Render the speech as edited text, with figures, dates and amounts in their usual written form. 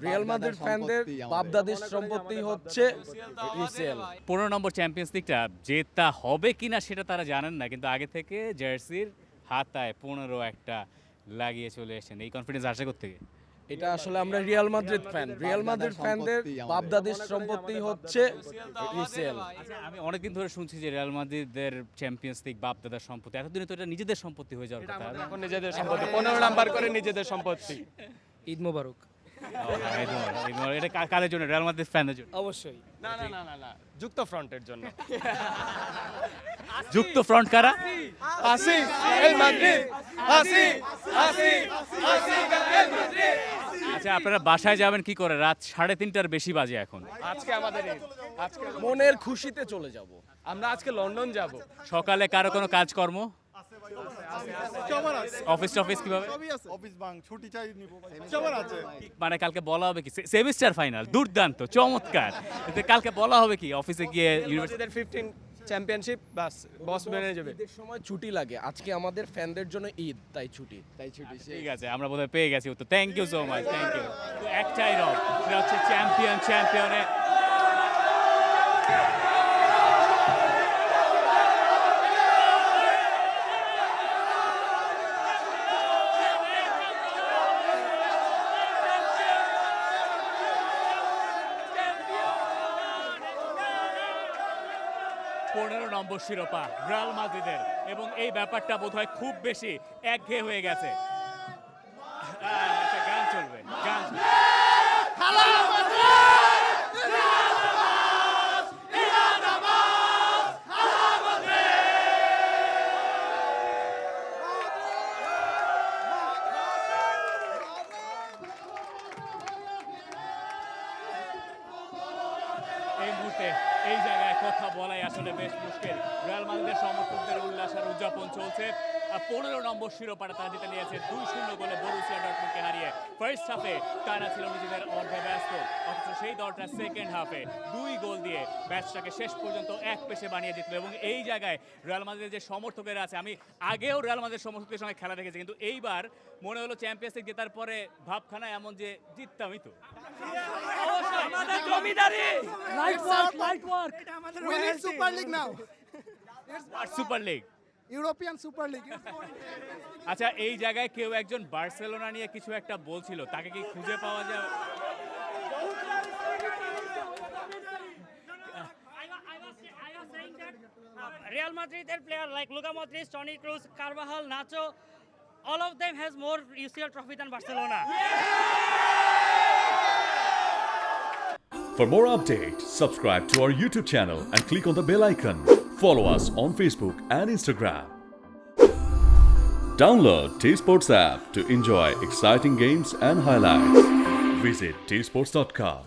Real Madrid ফ্যানদের বাপদাদির সম্পত্তি হচ্ছে ইউসিএল। 15 নম্বর চ্যাম্পিয়ন্স লিগটা জেতা হবে কিনা সেটা তারা জানেন না, কিন্তু আগে থেকে জার্সির হাতায় 15 একটা লাগিয়ে চলে এসেছেন। এই কনফিডেন্স আসে কোত্থেকে? এটা আসলে আমরা Real Madrid fan, Real Madrid ফ্যানদের বাপদাদির সম্পত্তি হচ্ছে ইউসিএল। আমি অনেকদিন ধরে শুনছি যে রিয়াল মাদ্রিদের চ্যাম্পিয়ন্স লিগ বাপ-দাদার সম্পত্তি, এতদিনে তো এটা নিজেদের সম্পত্তি হয়ে যাওয়ার কথা। এখন নিজেদের সম্পত্তি 15 নাম্বার করে নিজেদের সম্পত্তি। ঈদ মোবারক। এটা কাদের জন্য? রিয়াল মাদ্রিদ ফ্যানদের জন্য অবশ্যই। না না না না না, যুক্ত ফ্রন্টের জন্য। যুক্ত ফ্রন্ট কারা? আসি এল মাদ্রিদ, আসি আসি আসি এল মাদ্রিদ। আচ্ছা, আপনারা বাসায় যাবেন কি করে? রাত 3:30টার বেশি বাজে এখন। আজকে আমাদের ঈদ। আজকে মনের খুশিতে চলে যাব। আমরা আজকে লন্ডন যাব। সকালে কারো কোনো কাজকর্ম? অফিস টফিস কিভাবে? অফিস বাং ছুটি চাই নিব সবার আছে। মানে কালকে বলা হবে কি সেমিস্টার ফাইনাল? দুর্দান্ত, চমৎকার। কিন্তু কালকে বলা হবে কি অফিসে গিয়ে ইউনিভার্সিটির 15 চ্যাম্পিয়নশিপ বাস বস মেনে যাবে। ঈদের সময় ছুটি লাগে, আজকে আমাদের ফ্যানদের জন্য ঈদ, তাই ছুটি। ঠিক আছে, আমরা বোধহয় পেয়ে গেছি উত্তর। Thank you so much, thank you. একটাই রব, সেটা হচ্ছে চ্যাম্পিয়নে। পনেরো নম্বর শিরোপা রিয়াল মাদ্রিদের, এবং এই ব্যাপারটা বোধহয় খুব বেশি একঘেয়ে হয়ে গেছে। একটা গান চলবে, গান এই মুহূর্তে এই জায়গায় কথা বলাই আসলে বেশ মুশকিল। রিয়াল মাদ্রিদের সমর্থকদের উল্লাস আর উদযাপন চলছে। 15 নম্বর শিরোপাটা তারা জিতে নিয়েছে 2-0 গোলে বরুসিয়া ডর্টমুন্ডকে হারিয়ে। ফার্স্ট হাফে তারা ছিল নিজেদের অর্ধে ব্যস্ত, অথচ সেই দলটা সেকেন্ড হাফে 2 গোল দিয়ে ম্যাচটাকে শেষ পর্যন্ত এক পেশে বানিয়ে জিতল। এবং এই জায়গায় রিয়াল মাদ্রিদের যে সমর্থকেরা আছে, আমি আগেও রিয়াল মাদ্রিদের সমর্থকদের সঙ্গে খেলা দেখেছি, কিন্তু এইবার মনে হলো চ্যাম্পিয়ন্স লিগ জেতার পরে ভাবখানা এমন যে জিততামই তো। আমাদের জমিদারি We need Super League now. Super league, European Super League. আচ্ছা, এই জায়গায় কেউ একজন বার্সেলোনা নিয়ে কিছু একটা বলছিল, তাকে কি খুঁজে পাওয়া যায়? I was saying that Real Madrid player like Luka Modric, Toni Kroos, Carvajal, Nacho, all of them has more UCL trophy than Barcelona. For more updates, subscribe to our YouTube channel and click on the bell icon. Follow us on Facebook and Instagram. Download T-Sports app to enjoy exciting games and highlights. Visit tsports.com.